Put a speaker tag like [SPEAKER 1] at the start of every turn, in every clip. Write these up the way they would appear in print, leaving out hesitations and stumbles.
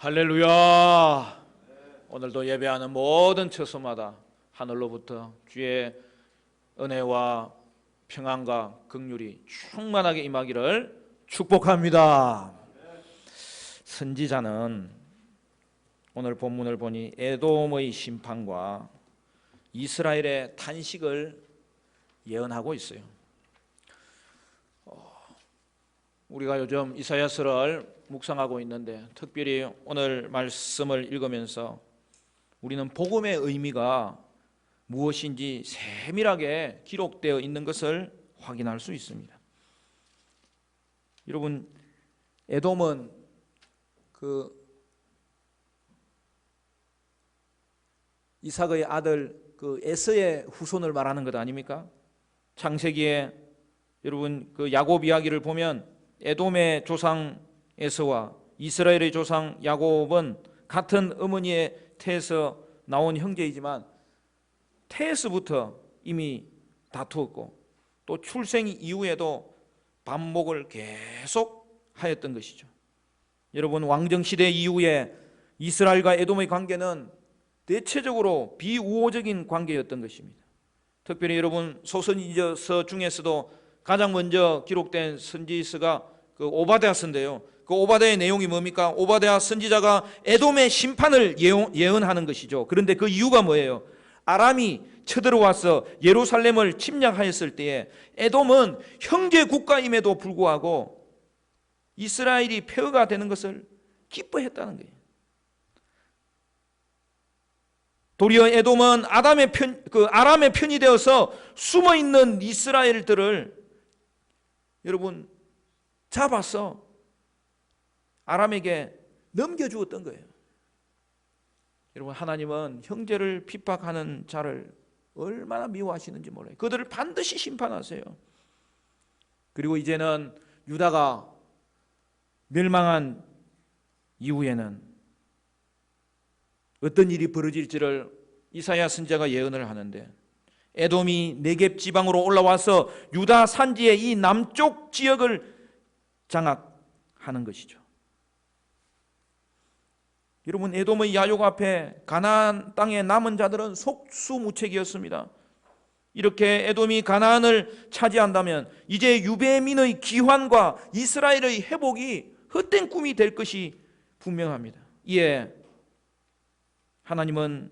[SPEAKER 1] 할렐루야. 오늘도 예배하는 모든 처소마다 하늘로부터 주의 은혜와 평안과 긍휼이 충만하게 임하기를 축복합니다. 선지자는 오늘 본문을 보니 에돔의 심판과 이스라엘의 탄식을 예언하고 있어요. 우리가 요즘 이사야서를 묵상하고 있는데 특별히 오늘 말씀을 읽으면서 우리는 복음의 의미가 무엇인지 세밀하게 기록되어 있는 것을 확인할 수 있습니다. 여러분, 에돔은 이삭의 아들 에서의 후손을 말하는 것 아닙니까? 창세기에 여러분 야곱 이야기를 보면 에돔의 조상 에서와 이스라엘의 조상 야곱은 같은 어머니의 태에서 나온 형제이지만 태에서부터 이미 다투었고 또 출생 이후에도 반목을 계속 하였던 것이죠. 여러분, 왕정시대 이후에 이스라엘과 에돔의 관계는 대체적으로 비우호적인 관계였던 것입니다. 특별히 여러분 소선지서 중에서도 가장 먼저 기록된 선지서가 오바댜서인데요. 그 오바댜의 내용이 뭡니까? 오바댜 선지자가 에돔의 심판을 예언하는 것이죠. 그런데 그 이유가 뭐예요? 아람이 쳐들어와서 예루살렘을 침략하였을 때에 에돔은 형제 국가임에도 불구하고 이스라엘이 폐허가 되는 것을 기뻐했다는 거예요. 도리어 에돔은 아람의 편이 되어서 숨어있는 이스라엘들을 여러분 잡아서 아람에게 넘겨주었던 거예요. 여러분, 하나님은 형제를 핍박하는 자를 얼마나 미워하시는지 몰라요. 그들을 반드시 심판하세요. 그리고 이제는 유다가 멸망한 이후에는 어떤 일이 벌어질지를 이사야 선지자가 예언을 하는데 에돔이 네겝 지방으로 올라와서 유다 산지의 이 남쪽 지역을 장악하는 것이죠. 여러분, 에돔의 야욕 앞에 가나안 땅의 남은 자들은 속수무책이었습니다. 이렇게 에돔이 가나안을 차지한다면 이제 유대민의 기환과 이스라엘의 회복이 헛된 꿈이 될 것이 분명합니다. 이에 하나님은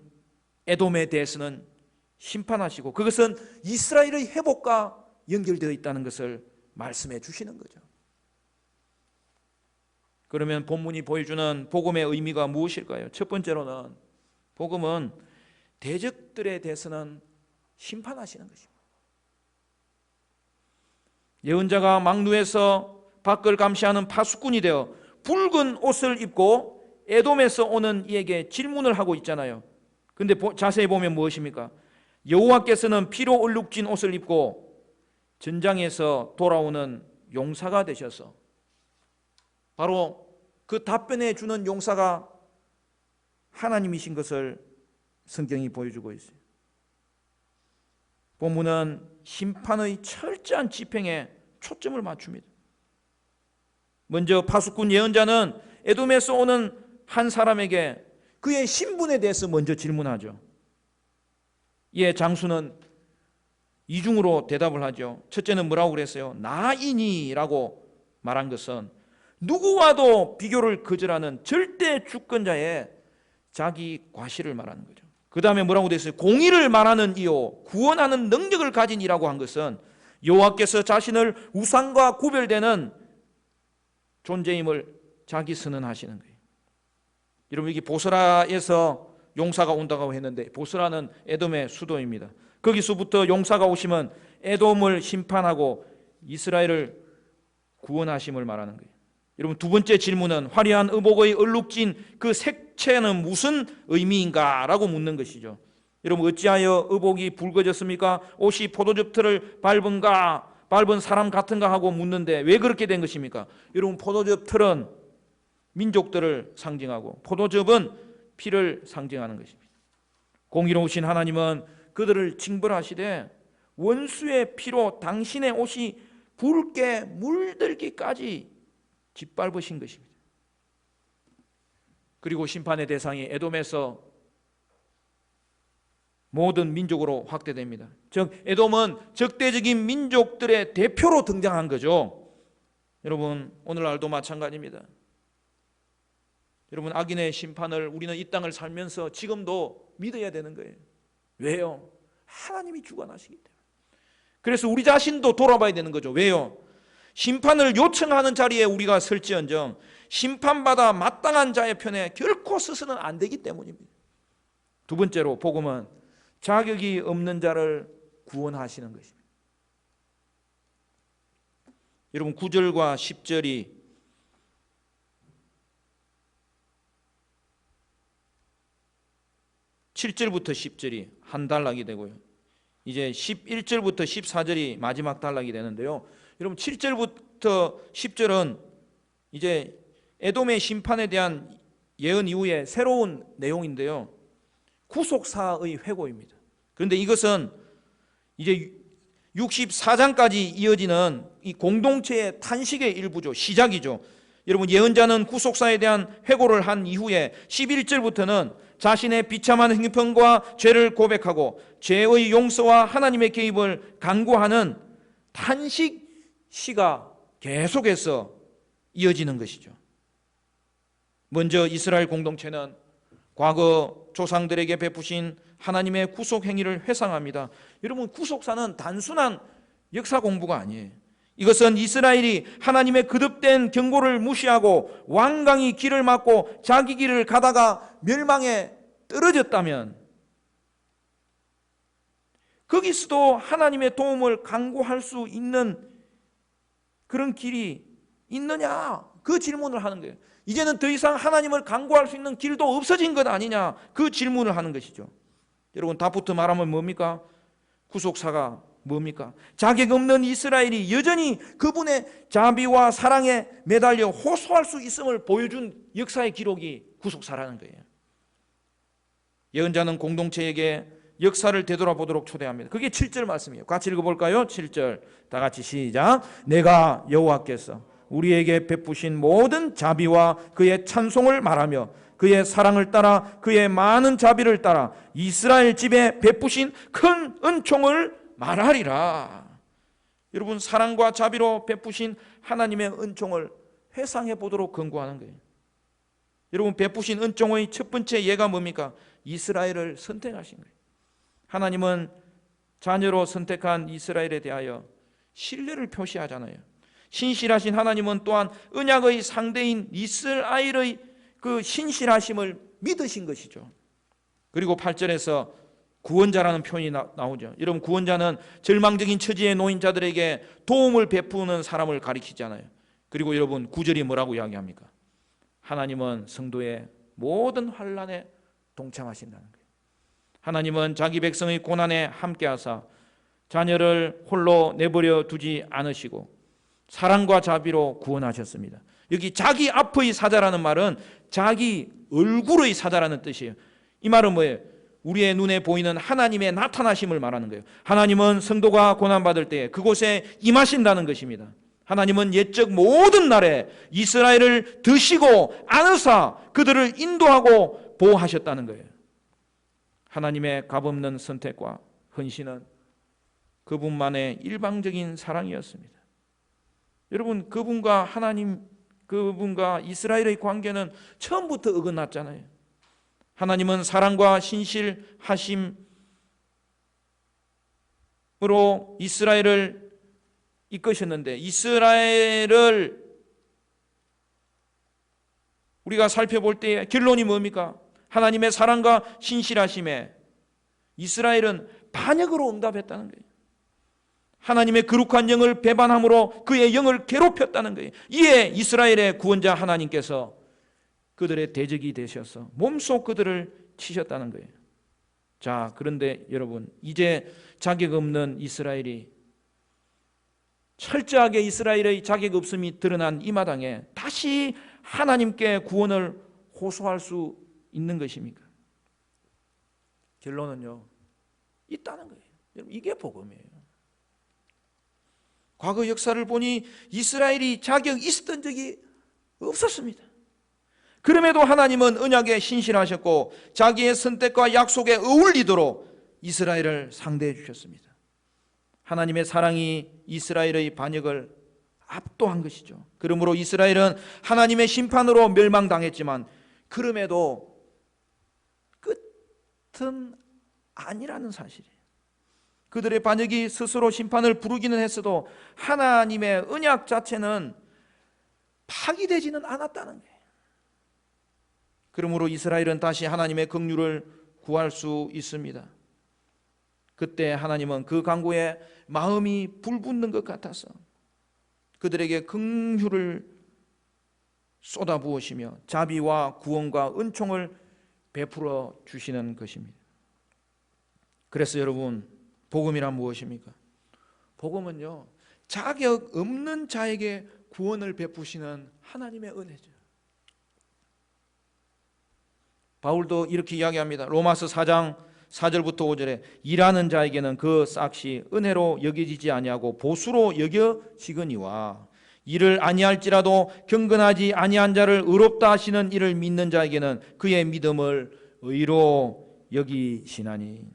[SPEAKER 1] 에돔에 대해서는 심판하시고 그것은 이스라엘의 회복과 연결되어 있다는 것을 말씀해 주시는 거죠. 그러면 본문이 보여주는 복음의 의미가 무엇일까요? 첫 번째로는 복음은 대적들에 대해서는 심판하시는 것입니다. 예언자가 망루에서 밖을 감시하는 파수꾼이 되어 붉은 옷을 입고 에돔에서 오는 이에게 질문을 하고 있잖아요. 근데 자세히 보면 무엇입니까? 여호와께서는 피로 얼룩진 옷을 입고 전장에서 돌아오는 용사가 되셔서, 바로 그 답변해 주는 용사가 하나님이신 것을 성경이 보여주고 있어요. 본문은 심판의 철저한 집행에 초점을 맞춥니다. 먼저 파수꾼 예언자는 에돔에서 오는 한 사람에게 그의 신분에 대해서 먼저 질문하죠. 이에 장수는 이중으로 대답을 하죠. 첫째는 뭐라고 그랬어요? 나이니라고 말한 것은 누구와도 비교를 거절하는 절대 주권자의 자기 과실을 말하는 거죠. 그 다음에 뭐라고 되어 있어요? 공의를 말하는 이요 구원하는 능력을 가진 이라고 한 것은 여호와께서 자신을 우상과 구별되는 존재임을 자기 선언하시는 거예요. 여러분, 여기 보스라에서 용사가 온다고 했는데 보스라는 에돔의 수도입니다. 거기서부터 용사가 오시면 에돔을 심판하고 이스라엘을 구원하심을 말하는 거예요. 여러분, 두 번째 질문은 화려한 의복의 얼룩진 그 색채는 무슨 의미인가? 라고 묻는 것이죠. 여러분, 어찌하여 의복이 붉어졌습니까? 옷이 포도즙 틀을 밟은 사람 같은가 하고 묻는데 왜 그렇게 된 것입니까? 여러분, 포도즙 틀은 민족들을 상징하고 포도즙은 피를 상징하는 것입니다. 공의로우신 하나님은 그들을 징벌하시되 원수의 피로 당신의 옷이 붉게 물들기까지 짓밟으신 것입니다. 그리고 심판의 대상이 에돔에서 모든 민족으로 확대됩니다. 즉 에돔은 적대적인 민족들의 대표로 등장한 거죠. 여러분 오늘날도 마찬가지입니다. 여러분 악인의 심판을 우리는 이 땅을 살면서 지금도 믿어야 되는 거예요. 왜요? 하나님이 주관하시기 때문에. 그래서 우리 자신도 돌아봐야 되는 거죠. 왜요? 심판을 요청하는 자리에 우리가 설지언정 심판받아 마땅한 자의 편에 결코 서서는 안 되기 때문입니다. 두 번째로 복음은 자격이 없는 자를 구원하시는 것입니다. 여러분 9절과 10절이 7절부터 10절이 한 단락이 되고요. 이제 11절부터 14절이 마지막 단락이 되는데요. 여러분 7절부터 10절은 이제 에돔의 심판에 대한 예언 이후에 새로운 내용인데요. 구속사의 회고입니다. 그런데 이것은 이제 64장까지 이어지는 이 공동체의 탄식의 일부죠. 시작이죠. 여러분 예언자는 구속사에 대한 회고를 한 이후에 11절부터는 자신의 비참한 형편과 죄를 고백하고 죄의 용서와 하나님의 개입을 간구하는 탄식 시가 계속해서 이어지는 것이죠. 먼저 이스라엘 공동체는 과거 조상들에게 베푸신 하나님의 구속 행위를 회상합니다. 여러분 구속사는 단순한 역사 공부가 아니에요. 이것은 이스라엘이 하나님의 거듭된 경고를 무시하고 완강히 길을 막고 자기 길을 가다가 멸망에 떨어졌다면 거기서도 하나님의 도움을 간구할 수 있는 그런 길이 있느냐? 그 질문을 하는 거예요. 이제는 더 이상 하나님을 간구할 수 있는 길도 없어진 것 아니냐? 그 질문을 하는 것이죠. 여러분 답부터 말하면 뭡니까? 구속사가 뭡니까? 자격 없는 이스라엘이 여전히 그분의 자비와 사랑에 매달려 호소할 수 있음을 보여준 역사의 기록이 구속사라는 거예요. 예언자는 공동체에게 역사를 되돌아보도록 초대합니다. 그게 7절 말씀이에요. 같이 읽어볼까요? 7절 다 같이 시작. 내가 여호와께서 우리에게 베푸신 모든 자비와 그의 찬송을 말하며 그의 사랑을 따라 그의 많은 자비를 따라 이스라엘 집에 베푸신 큰 은총을 말하리라. 여러분 사랑과 자비로 베푸신 하나님의 은총을 회상해 보도록 권고하는 거예요. 여러분 베푸신 은총의 첫 번째 예가 뭡니까? 이스라엘을 선택하신 거예요. 하나님은 자녀로 선택한 이스라엘에 대하여 신뢰를 표시하잖아요. 신실하신 하나님은 또한 언약의 상대인 이스라엘의 그 신실하심을 믿으신 것이죠. 그리고 8절에서 구원자라는 표현이 나오죠. 여러분 구원자는 절망적인 처지에 놓인 자들에게 도움을 베푸는 사람을 가리키잖아요. 그리고 여러분 9절이 뭐라고 이야기합니까? 하나님은 성도의 모든 환난에 동참하신다는 거예요. 하나님은 자기 백성의 고난에 함께하사 자녀를 홀로 내버려 두지 않으시고 사랑과 자비로 구원하셨습니다. 여기 자기 앞의 사자라는 말은 자기 얼굴의 사자라는 뜻이에요. 이 말은 뭐예요? 우리의 눈에 보이는 하나님의 나타나심을 말하는 거예요. 하나님은 성도가 고난받을 때 그곳에 임하신다는 것입니다. 하나님은 옛적 모든 날에 이스라엘을 드시고 안으사 그들을 인도하고 보호하셨다는 거예요. 하나님의 값없는 선택과 헌신은 그분만의 일방적인 사랑이었습니다. 여러분 그분과 하나님, 그분과 이스라엘의 관계는 처음부터 어긋났잖아요. 하나님은 사랑과 신실하심으로 이스라엘을 이끄셨는데 이스라엘을 우리가 살펴볼 때 결론이 뭡니까? 하나님의 사랑과 신실하심에 이스라엘은 반역으로 응답했다는 거예요. 하나님의 거룩한 영을 배반함으로 그의 영을 괴롭혔다는 거예요. 이에 이스라엘의 구원자 하나님께서 그들의 대적이 되셔서 몸소 그들을 치셨다는 거예요. 자, 그런데 여러분 이제 자격 없는 이스라엘이 철저하게 이스라엘의 자격 없음이 드러난 이 마당에 다시 하나님께 구원을 호소할 수 있는 것입니까? 결론은요, 있다는 거예요. 여러분 이게 복음이에요. 과거 역사를 보니 이스라엘이 자격 있었던 적이 없었습니다. 그럼에도 하나님은 언약에 신실하셨고 자기의 선택과 약속에 어울리도록 이스라엘을 상대해 주셨습니다. 하나님의 사랑이 이스라엘의 반역을 압도한 것이죠. 그러므로 이스라엘은 하나님의 심판으로 멸망당했지만 그럼에도 끝은 아니라는 사실이에요. 그들의 반역이 스스로 심판을 부르기는 했어도 하나님의 언약 자체는 파기되지는 않았다는 거예요. 그러므로 이스라엘은 다시 하나님의 긍휼을 구할 수 있습니다. 그때 하나님은 그 강구에 마음이 불붙는 것 같아서 그들에게 긍휼을 쏟아부으시며 자비와 구원과 은총을 베풀어 주시는 것입니다. 그래서 여러분, 복음이란 무엇입니까? 복음은요, 자격 없는 자에게 구원을 베푸시는 하나님의 은혜죠. 바울도 이렇게 이야기합니다. 로마서 4장 4절부터 5절에 일하는 자에게는 그 싹이 은혜로 여겨지지 아니하고 보수로 여겨지거니와 이를 아니할지라도 경건하지 아니한 자를 의롭다 하시는 이를 믿는 자에게는 그의 믿음을 의로 여기시나니.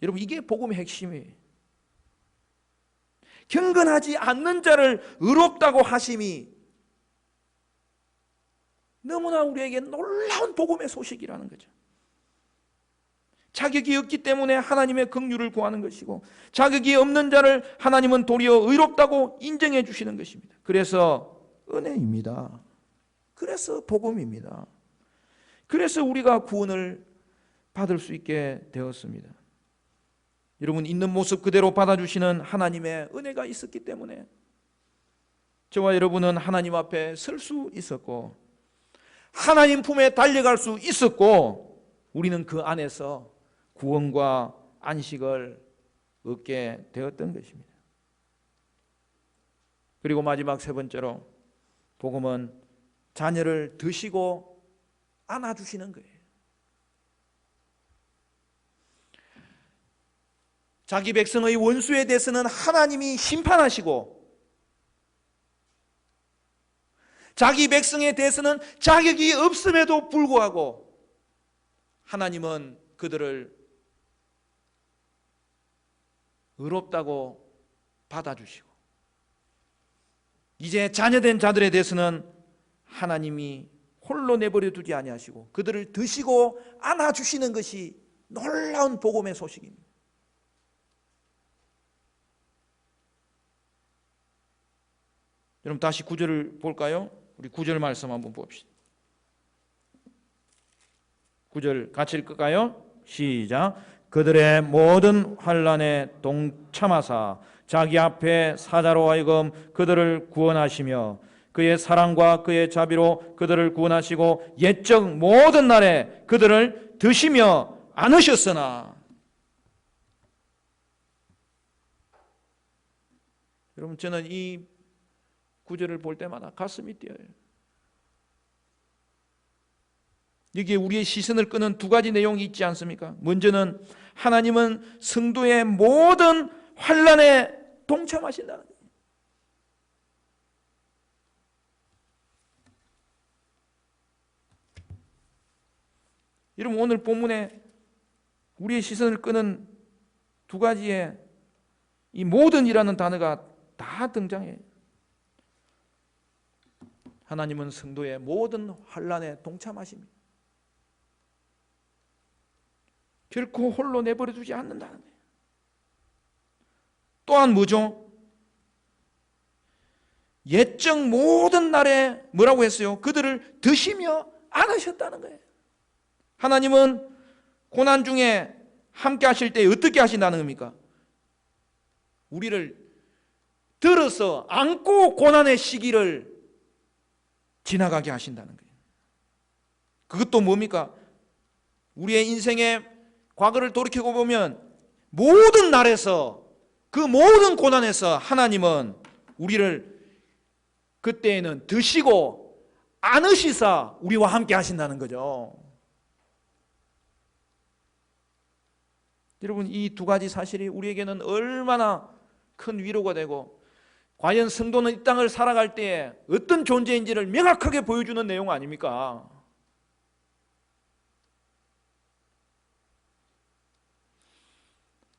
[SPEAKER 1] 여러분, 이게 복음의 핵심이에요. 경건하지 않는 자를 의롭다고 하심이 너무나 우리에게 놀라운 복음의 소식이라는 거죠. 자격이 없기 때문에 하나님의 긍휼을 구하는 것이고 자격이 없는 자를 하나님은 도리어 의롭다고 인정해 주시는 것입니다. 그래서 은혜입니다. 그래서 복음입니다. 그래서 우리가 구원을 받을 수 있게 되었습니다. 여러분, 있는 모습 그대로 받아주시는 하나님의 은혜가 있었기 때문에 저와 여러분은 하나님 앞에 설 수 있었고 하나님 품에 달려갈 수 있었고 우리는 그 안에서 구원과 안식을 얻게 되었던 것입니다. 그리고 마지막 세 번째로 복음은 자녀를 드시고 안아주시는 거예요. 자기 백성의 원수에 대해서는 하나님이 심판하시고 자기 백성에 대해서는 자격이 없음에도 불구하고 하나님은 그들을 의롭다고 받아주시고 이제 자녀된 자들에 대해서는 하나님이 홀로 내버려 두지 아니하시고 그들을 드시고 안아주시는 것이 놀라운 복음의 소식입니다. 여러분, 다시 9절을 볼까요? 우리 9절 말씀 한번 봅시다. 9절 같이 읽을까요? 시작. 그들의 모든 환난에 동참하사 자기 앞에 사자로 하여금 그들을 구원하시며 그의 사랑과 그의 자비로 그들을 구원하시고 옛적 모든 날에 그들을 드시며 안으셨으나. 여러분, 저는 이 구절을 볼 때마다 가슴이 뛰어요. 여기에 우리의 시선을 끄는 두 가지 내용이 있지 않습니까? 먼저는 하나님은 성도의 모든 환난에 동참하신다는 거예요. 여러분, 오늘 본문에 우리의 시선을 끄는 두 가지의 이 모든이라는 단어가 다 등장해요. 하나님은 성도의 모든 환난에 동참하십니다. 결코 홀로 내버려 두지 않는다는 거예요. 또한 뭐죠? 옛적 모든 날에 뭐라고 했어요? 그들을 드시며 안으셨다는 거예요. 하나님은 고난 중에 함께 하실 때 어떻게 하신다는 겁니까? 우리를 들어서 안고 고난의 시기를 지나가게 하신다는 거예요. 그것도 뭡니까? 우리의 인생의 과거를 돌이켜 보면 모든 날에서 그 모든 고난에서 하나님은 우리를 그때에는 드시고 안으시사 우리와 함께 하신다는 거죠. 여러분, 이 두 가지 사실이 우리에게는 얼마나 큰 위로가 되고 과연 성도는 이 땅을 살아갈 때에 어떤 존재인지를 명확하게 보여주는 내용 아닙니까?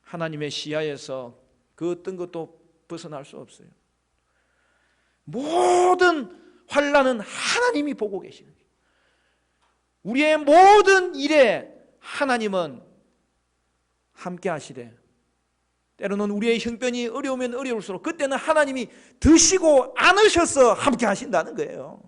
[SPEAKER 1] 하나님의 시야에서 그 어떤 것도 벗어날 수 없어요. 모든 환난은 하나님이 보고 계시는 거예요. 우리의 모든 일에 하나님은 함께 하시되, 때로는 우리의 형편이 어려우면 어려울수록 그때는 하나님이 드시고 안으셔서 함께 하신다는 거예요.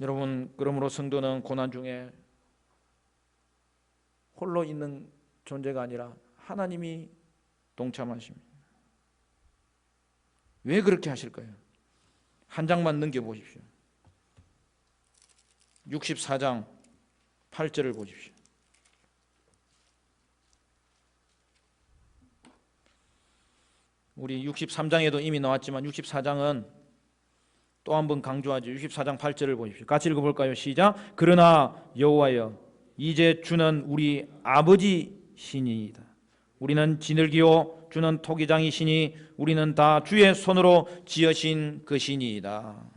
[SPEAKER 1] 여러분, 그러므로 성도는 고난 중에 홀로 있는 존재가 아니라 하나님이 동참하십니다. 왜 그렇게 하실까요? 한 장만 넘겨보십시오. 64장 8절을 보십시오. 우리 63장에도 이미 나왔지만 64장은 또 한 번 강조하죠. 64장 8절을 보십시오. 같이 읽어볼까요? 시작. 그러나 여호와여, 이제 주는 우리 아버지시니이다. 우리는 지늘기요 주는 토기장이시니 우리는 다 주의 손으로 지으신 것이니이다.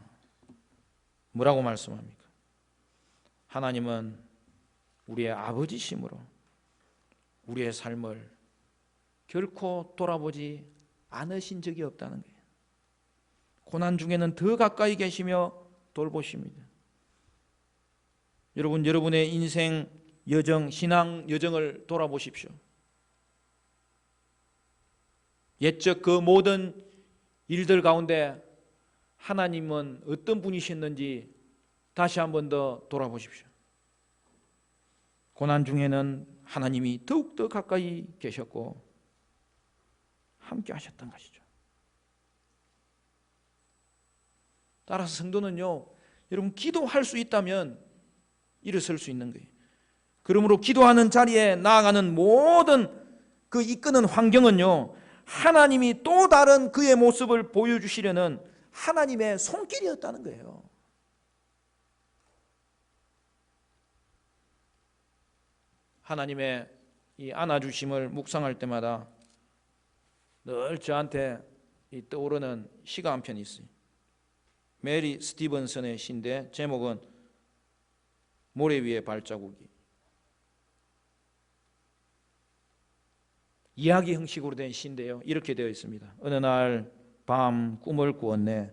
[SPEAKER 1] 뭐라고 말씀합니까? 하나님은 우리의 아버지심으로 우리의 삶을 결코 돌아보지 않으신 적이 없다는 거예요. 고난 중에는 더 가까이 계시며 돌보십니다. 여러분, 여러분의 인생 여정, 신앙 여정을 돌아보십시오. 옛적 그 모든 일들 가운데 하나님은 어떤 분이셨는지 다시 한 번 더 돌아보십시오. 고난 중에는 하나님이 더욱더 가까이 계셨고 함께 하셨던 것이죠. 따라서 성도는요, 여러분, 기도할 수 있다면 일어설 수 있는 거예요. 그러므로 기도하는 자리에 나아가는 모든 그 이끄는 환경은요, 하나님이 또 다른 그의 모습을 보여주시려는 하나님의 손길이었다는 거예요. 하나님의 이 안아주심을 묵상할 때마다 늘 저한테 떠오르는 시가 한 편 있어요. 메리 스티븐슨의 시인데 제목은 모래 위의 발자국이. 이야기 형식으로 된 시인데요, 이렇게 되어 있습니다. 어느 날 밤 꿈을 꾸었네.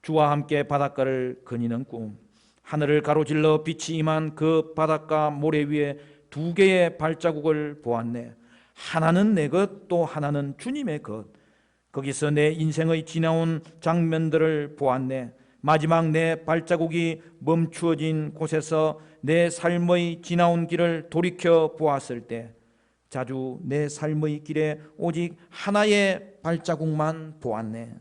[SPEAKER 1] 주와 함께 바닷가를 거니는 꿈. 하늘을 가로질러 빛이 임한 그 바닷가 모래 위에 두 개의 발자국을 보았네. 하나는 내 것, 또 하나는 주님의 것. 거기서 내 인생의 지나온 장면들을 보았네. 마지막 내 발자국이 멈추어진 곳에서 내 삶의 지나온 길을 돌이켜 보았을 때 자주 내 삶의 길에 오직 하나의 발자국만 보았네.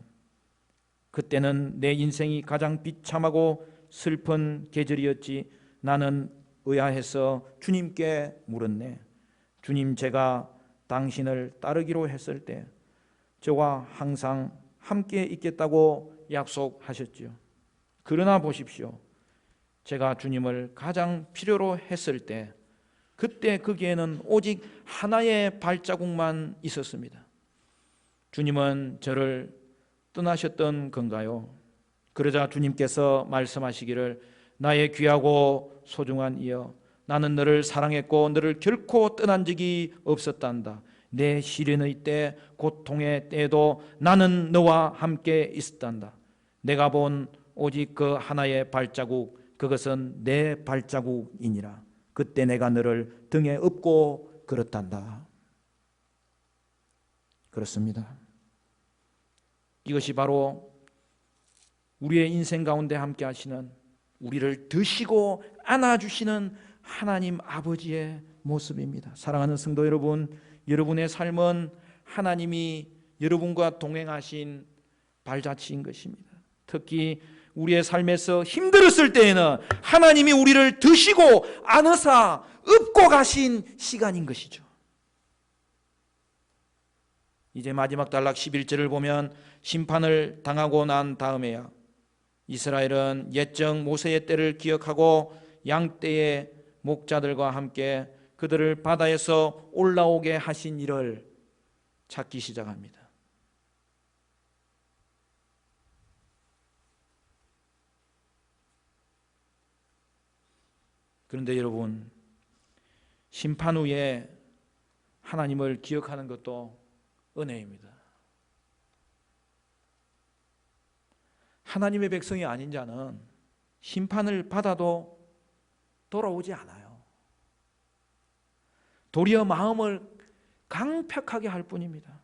[SPEAKER 1] 그때는 내 인생이 가장 비참하고 슬픈 계절이었지. 나는 의아해서 주님께 물었네. 주님, 제가 당신을 따르기로 했을 때 저와 항상 함께 있겠다고 약속하셨지요. 그러나 보십시오. 제가 주님을 가장 필요로 했을 때 그때 거기에는 오직 하나의 발자국만 있었습니다. 주님은 저를 떠나셨던 건가요? 그러자 주님께서 말씀하시기를 나의 귀하고 소중한 이여, 나는 너를 사랑했고 너를 결코 떠난 적이 없었단다. 내 시련의 때, 고통의 때에도 나는 너와 함께 있었단다. 내가 본 오직 그 하나의 발자국, 그것은 내 발자국이니라. 그때 내가 너를 등에 업고 걸었단다. 그렇습니다. 이것이 바로 우리의 인생 가운데 함께 하시는, 우리를 드시고 안아주시는 하나님 아버지의 모습입니다. 사랑하는 성도 여러분, 여러분의 삶은 하나님이 여러분과 동행하신 발자취인 것입니다. 특히 우리의 삶에서 힘들었을 때에는 하나님이 우리를 드시고 안으사 업고 가신 시간인 것이죠. 이제 마지막 단락 11절을 보면 심판을 당하고 난 다음에야 이스라엘은 옛적 모세의 때를 기억하고 양떼의 목자들과 함께 그들을 바다에서 올라오게 하신 이를 찾기 시작합니다. 그런데 여러분, 심판 후에 하나님을 기억하는 것도 은혜입니다. 하나님의 백성이 아닌 자는 심판을 받아도 돌아오지 않아요. 도리어 마음을 강팍하게 할 뿐입니다.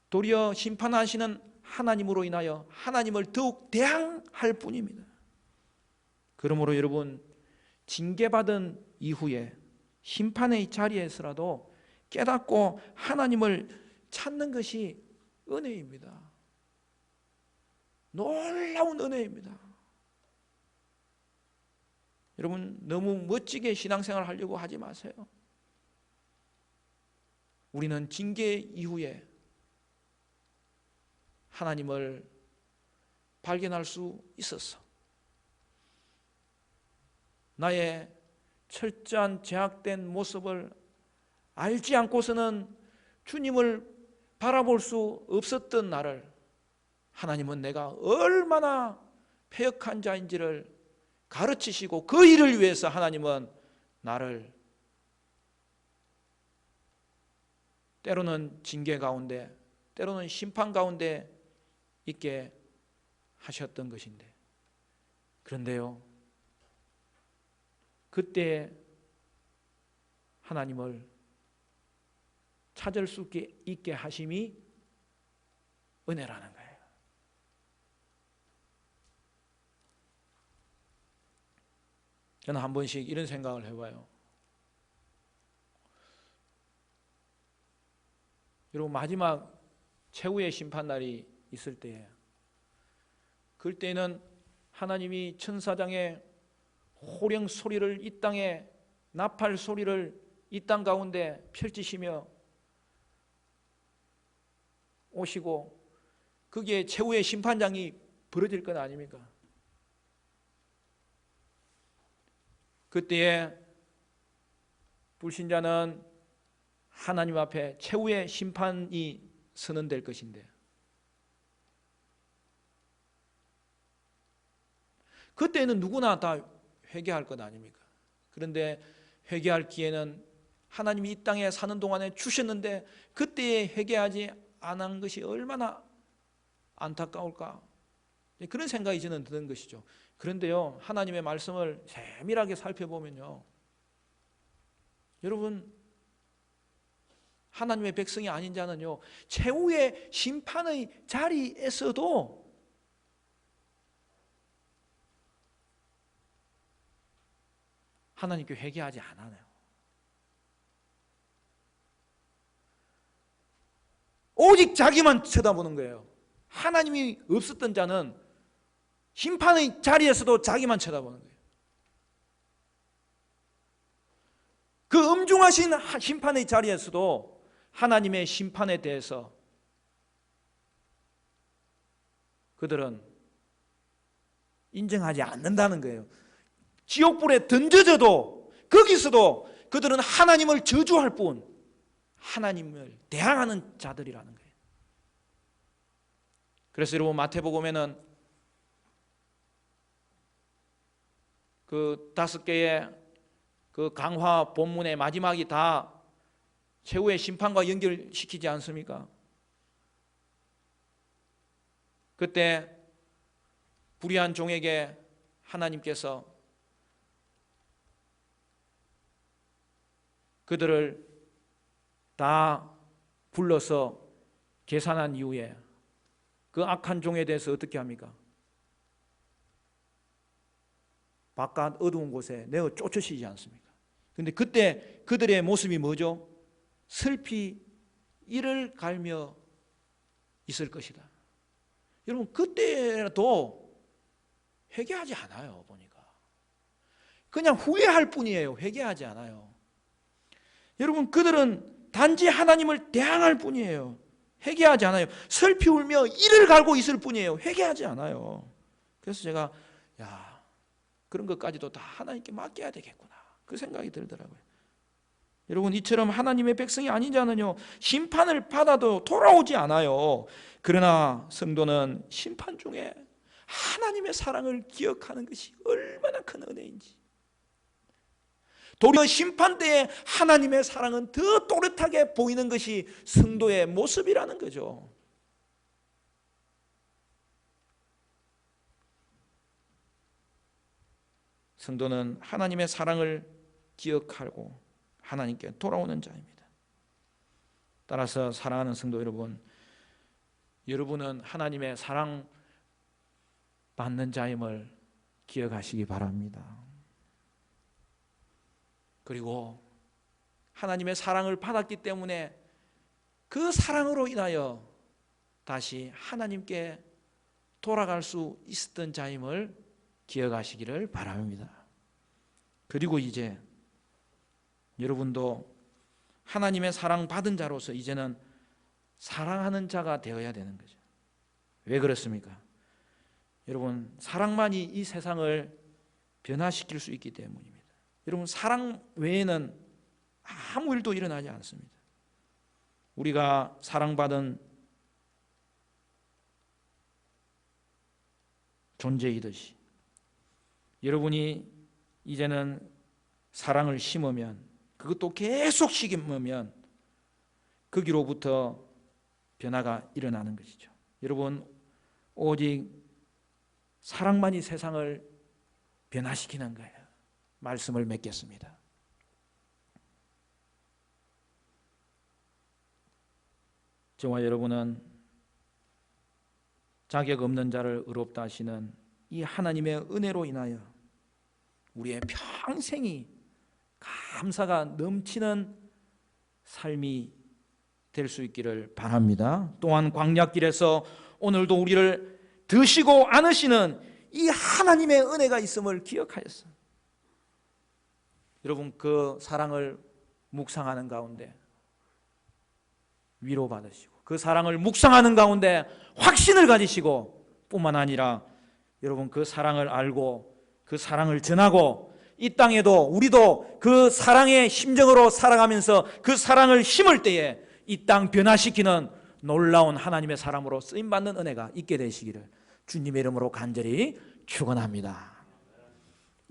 [SPEAKER 1] 도리어 심판하시는 하나님으로 인하여 하나님을 더욱 대항할 뿐입니다. 그러므로 여러분, 징계받은 이후에 심판의 자리에서라도 깨닫고 하나님을 찾는 것이 은혜입니다. 놀라운 은혜입니다. 여러분, 너무 멋지게 신앙생활을 하려고 하지 마세요. 우리는 징계 이후에 하나님을 발견할 수 있었어. 나의 철저한 제약된 모습을 알지 않고서는 주님을 바라볼 수 없었던 나를 하나님은 내가 얼마나 패역한 자인지를 가르치시고 그 일을 위해서 하나님은 나를 때로는 징계 가운데, 때로는 심판 가운데 있게 하셨던 것인데, 그런데요, 그때 하나님을 찾을 수 있게 하심이 은혜라는 거예요. 저는 한 번씩 이런 생각을 해봐요. 여러분, 마지막 최후의 심판날이 있을 때에, 그때는 하나님이 천사장의 호령 소리를 이 땅에, 나팔 소리를 이 땅 가운데 펼치시며 오시고 거기에 최후의 심판장이 벌어질 것 아닙니까? 그때에 불신자는 하나님 앞에 최후의 심판이 선언될 것인데, 그때는 누구나 다 회개할 것 아닙니까? 그런데 회개할 기회는 하나님이 이 땅에 사는 동안에 주셨는데 그때에 회개하지 않은 것이 얼마나 안타까울까, 그런 생각이 저는 드는 것이죠. 그런데요, 하나님의 말씀을 세밀하게 살펴보면요, 여러분, 하나님의 백성이 아닌 자는요, 최후의 심판의 자리에서도 하나님께 회개하지 않아요. 오직 자기만 쳐다보는 거예요. 하나님이 없었던 자는 심판의 자리에서도 자기만 쳐다보는 거예요. 그 엄중하신 심판의 자리에서도 하나님의 심판에 대해서 그들은 인정하지 않는다는 거예요. 지옥불에 던져져도 거기서도 그들은 하나님을 저주할 뿐 하나님을 대항하는 자들이라는 거예요. 그래서 여러분, 마태복음에는 그 5개의 그 강화 본문의 마지막이 다 최후의 심판과 연결시키지 않습니까? 그때 불의한 종에게 하나님께서 그들을 다 불러서 계산한 이후에 그 악한 종에 대해서 어떻게 합니까? 바깥 어두운 곳에 내어 쫓으시지 않습니까? 그런데 그때 그들의 모습이 뭐죠? 슬피 이를 갈며 있을 것이다. 여러분, 그때도 회개하지 않아요. 보니까 그냥 후회할 뿐이에요. 회개하지 않아요. 여러분, 그들은 단지 하나님을 대항할 뿐이에요. 회개하지 않아요. 슬피 울며 이를 갈고 있을 뿐이에요. 회개하지 않아요. 그래서 제가 그런 것까지도 다 하나님께 맡겨야 되겠구나, 그 생각이 들더라고요. 여러분, 이처럼 하나님의 백성이 아니자는요 심판을 받아도 돌아오지 않아요. 그러나 성도는 심판 중에 하나님의 사랑을 기억하는 것이 얼마나 큰 은혜인지, 도리어 심판 때에 하나님의 사랑은 더 또렷하게 보이는 것이 성도의 모습이라는 거죠. 성도는 하나님의 사랑을 기억하고 하나님께 돌아오는 자입니다. 따라서 사랑하는 성도 여러분, 여러분은 하나님의 사랑 받는 자임을 기억하시기 바랍니다. 그리고 하나님의 사랑을 받았기 때문에 그 사랑으로 인하여 다시 하나님께 돌아갈 수 있었던 자임을 기억하시기를 바랍니다. 그리고 이제 여러분도 하나님의 사랑 받은 자로서 이제는 사랑하는 자가 되어야 되는 거죠. 왜 그렇습니까? 여러분, 사랑만이 이 세상을 변화시킬 수 있기 때문입니다. 여러분, 사랑 외에는 아무 일도 일어나지 않습니다. 우리가 사랑받은 존재이듯이 여러분이 이제는 사랑을 심으면, 그것도 계속 심으면 거기로부터 변화가 일어나는 것이죠. 여러분, 오직 사랑만이 세상을 변화시키는 거예요. 말씀을 맺겠습니다. 저와 여러분은 자격 없는 자를 의롭다 하시는 이 하나님의 은혜로 인하여 우리의 평생이 감사가 넘치는 삶이 될 수 있기를 바랍니다. 또한 광야길에서 오늘도 우리를 드시고 안으시는 이 하나님의 은혜가 있음을 기억하였어요. 여러분, 그 사랑을 묵상하는 가운데 위로받으시고, 그 사랑을 묵상하는 가운데 확신을 가지시고, 뿐만 아니라 여러분 그 사랑을 알고 그 사랑을 전하고 이 땅에도 우리도 그 사랑의 심정으로 살아가면서 그 사랑을 심을 때에 이 땅 변화시키는 놀라운 하나님의 사람으로 쓰임받는 은혜가 있게 되시기를 주님의 이름으로 간절히 축원합니다.